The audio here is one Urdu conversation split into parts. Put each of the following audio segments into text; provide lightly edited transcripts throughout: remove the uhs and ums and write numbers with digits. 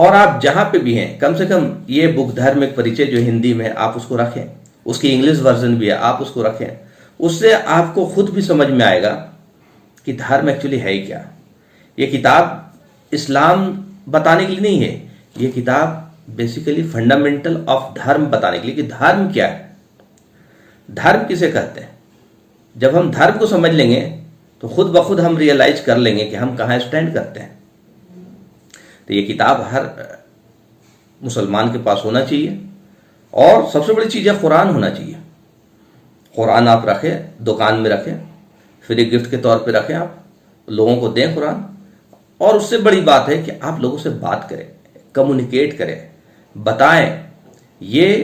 اور آپ جہاں پہ بھی ہیں کم سے کم یہ بک دھرم ایک پریچے جو ہندی میں آپ اس کو رکھیں، اس کی انگلش ورژن بھی ہے، آپ اس کو رکھیں، اس سے آپ کو خود بھی سمجھ میں آئے گا کہ دھرم ایکچولی ہے ہی کیا۔ یہ کتاب اسلام بتانے کے لیے نہیں ہے، یہ کتاب بیسیکلی فنڈامنٹل آف دھرم بتانے کے لیے کہ دھرم کیا ہے، دھرم کسے کہتے ہیں۔ جب ہم دھرم کو سمجھ لیں گے تو خود بخود ہم ریئلائز کر لیں گے کہ ہم کہاں اسٹینڈ کرتے ہیں۔ تو یہ کتاب ہر مسلمان کے پاس ہونا چاہیے، اور سب سے بڑی چیز ہے قرآن ہونا چاہیے۔ قرآن آپ رکھیں، دکان میں رکھیں، فری گفٹ کے طور پہ رکھیں، آپ لوگوں کو دیں قرآن۔ اور اس سے بڑی بات ہے کہ آپ لوگوں سے بات کریں، کمیونیکیٹ کریں، بتائیں، یہ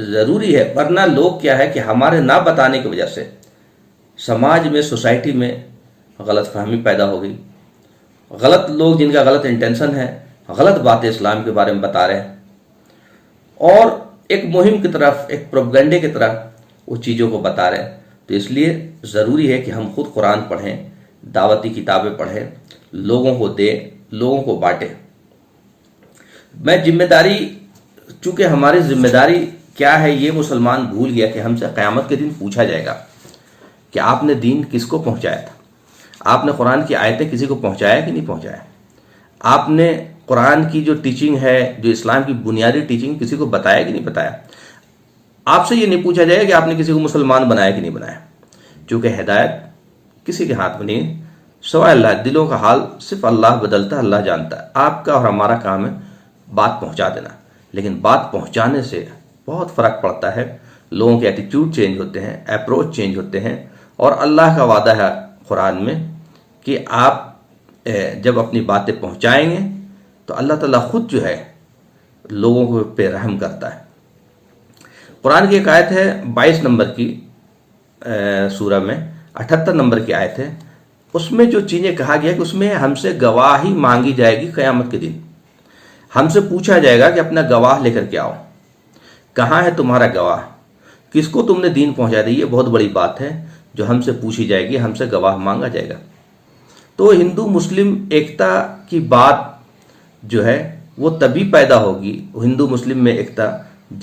ضروری ہے، ورنہ لوگ کیا ہے کہ ہمارے نہ بتانے کی وجہ سے سماج میں، سوسائٹی میں غلط فہمی پیدا ہو گئی، غلط لوگ جن کا غلط انٹینشن ہے غلط باتیں اسلام کے بارے میں بتا رہے ہیں، اور ایک مہم کی طرف، ایک پروپیگنڈے کی طرف وہ چیزوں کو بتا رہے ہیں۔ تو اس لیے ضروری ہے کہ ہم خود قرآن پڑھیں، دعوتی کتابیں پڑھیں، لوگوں کو دیں، لوگوں کو بانٹیں۔ میں ذمہ داری، چونکہ ہماری ذمہ داری کیا ہے یہ مسلمان بھول گیا کہ ہم سے قیامت کے دن پوچھا جائے گا کہ آپ نے دین کس کو پہنچایا تھا، آپ نے قرآن کی آیتیں کسی کو پہنچایا کہ نہیں پہنچایا، آپ نے قرآن کی جو ٹیچنگ ہے، جو اسلام کی بنیادی ٹیچنگ کسی کو بتایا کہ نہیں بتایا۔ آپ سے یہ نہیں پوچھا جائے گا کہ آپ نے کسی کو مسلمان بنایا کہ نہیں بنایا، چونکہ ہدایت کسی کے ہاتھ میں نہیں، سوائے اللہ، دلوں کا حال صرف اللہ بدلتا ہے، اللہ جانتا ہے۔ آپ کا اور ہمارا کام ہے بات پہنچا دینا، لیکن بات پہنچانے سے بہت فرق پڑتا ہے، لوگوں کے ایٹیٹیوڈ چینج ہوتے ہیں، اپروچ چینج ہوتے ہیں، اور اللہ کا وعدہ ہے قرآن میں کہ آپ جب اپنی باتیں پہنچائیں گے تو اللہ تعالیٰ خود جو ہے لوگوں کو پہ رحم کرتا ہے۔ قرآن کی ایک آیت ہے 22 نمبر کی سورہ میں، 78 نمبر کی آیت ہے، اس میں جو چیزیں کہا گیا کہ اس میں ہم سے گواہی مانگی جائے گی قیامت کے دن، ہم سے پوچھا جائے گا کہ اپنا گواہ لے کر کے آؤ، کہاں ہے تمہارا گواہ، کس کو تم نے دین پہنچا دی۔ یہ بہت بڑی بات ہے جو ہم سے پوچھی جائے گی، ہم سے گواہ مانگا جائے گا۔ تو ہندو مسلم ایکتا کی بات جو ہے وہ تبھی پیدا ہوگی، ہندو مسلم میں ایکتا،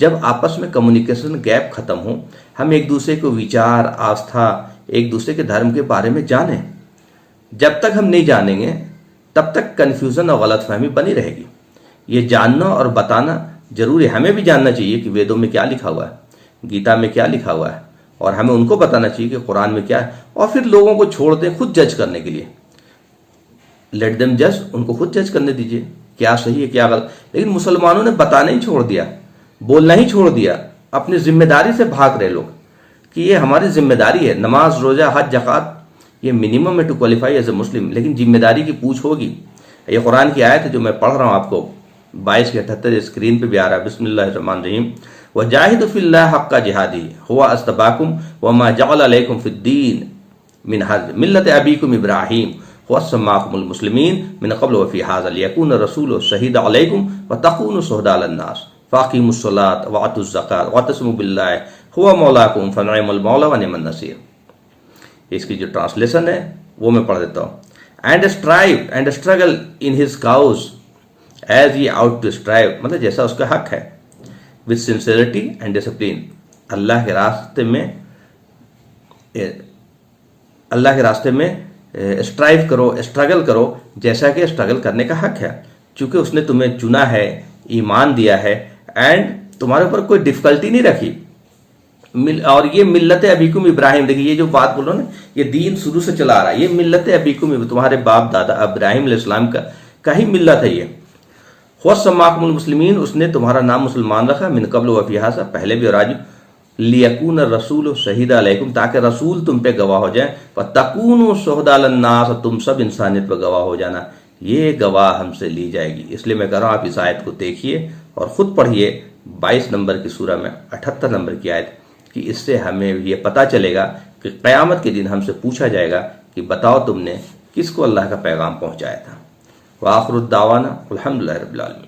جب آپس میں کمیونیکیشن گیپ ختم ہو، ہم ایک دوسرے کو وچار، آستھا، ایک دوسرے کے دھرم کے بارے میں جانیں۔ جب تک ہم نہیں جانیں گے تب تک کنفیوژن اور غلط فہمی بنی رہے گی۔ یہ جاننا اور بتانا ضروری ہے، ہمیں بھی جاننا چاہیے کہ ویدوں میں کیا لکھا ہوا ہے، گیتا میں کیا لکھا ہوا ہے، اور ہمیں ان کو بتانا چاہیے کہ قرآن میں کیا ہے، اور پھر لوگوں کو چھوڑ دیں خود جج کرنے کے لیے۔ لیٹ دیم جج، ان کو خود جج کرنے دیجیے کیا صحیح ہے کیا غلط۔ لیکن مسلمانوں نے بتانا ہی چھوڑ دیا، بولنا ہی چھوڑ دیا، اپنی ذمہ داری سے بھاگ رہے لوگ کہ یہ ہماری ذمہ داری ہے، نماز، روزہ، حج، زکوٰۃ، یہ منیمم ہے ٹو کوالیفائی ایز اے مسلم، لیکن ذمہ داری کی پوچھ ہوگی۔ یہ قرآن کی آیت ہے جو میں پڑھ رہا ہوں آپ کو، 22 کے 78 اسکرین پہ بھی آ رہا ہے۔ بسم اللہ الرحمن الرحیم، وَجَاهِدُوا فِي اللَّهِ حَقَّ جِهَادِهِ هُوَ اجْتَبَاكُمْ وَمَا جَعَلَ عَلَيْكُمْ فِي الدِّينِ مِنْ حَرْجٍ مِلَّةَ أَبِيكُمْ إِبْرَاهِيمَ هُوَ سَمَّاكُمُ الْمُسْلِمِينَ مِنْ قَبْلُ وَفِي هَٰذَا لِيَكُونَ الرَّسُولُ شَهِيدًا عَلَيْكُمْ وَتَكُونُوا شُهَدَاءَ عَلَى النَّاسِ فَأَقِيمُوا الصَّلَاةَ وَآتُوا الزَّكَاةَ وَاعْتَصِمُوا بِاللَّهِ هُوَ مَوْلَاكُمْ فَنِعْمَ الْمَوْلَىٰ وَنِعْمَ النَّصِيرُ۔ اس کی جو ٹرانسلیشن ہے وہ میں پڑھ دیتا ہوں۔ And strive and struggle in his cause as he ought to strive, مطلب جیسا اس کا حق ہے، with sincerity and discipline, Allah کے راستے میں اسٹرائیو کرو، اسٹرگل کرو جیسا کہ اسٹرگل کرنے کا حق ہے، چونکہ اس نے تمہیں چنا ہے، ایمان دیا ہے، اینڈ تمہارے اوپر کوئی ڈفیکلٹی نہیں رکھی۔ اور یہ ملت ابیکم ابراہیم، دیکھیے یہ جو بات بولو نا، یہ دین شروع سے چلا آ رہا ہے، یہ ملت ابیکم، تمہارے باپ دادا ابراہیم علیہ السلام کا ہی ملت ہے۔ یہ خود سماکم المسلمین، اس نے تمہارا نام مسلمان رکھا، من قبل وفی ھذا، پہلے بھی اور آج، لیکون الرسول شہید علیکم، تاکہ رسول تم پہ گواہ ہو جائیں، فتکونوا شہداء علی الناس، تم سب انسانیت پہ گواہ ہو جانا، یہ گواہ ہم سے لی جائے گی۔ اس لیے میں کہہ رہا ہوں آپ اس آیت کو دیکھیے اور خود پڑھیے، 22 نمبر کی سورہ میں 78 نمبر کی آیت، کہ اس سے ہمیں یہ پتہ چلے گا کہ قیامت کے دن ہم سے پوچھا جائے گا کہ بتاؤ تم نے کس کو اللہ کا پیغام پہنچایا تھا۔ وآخر الدعوانا الحمدللہ رب العالمین۔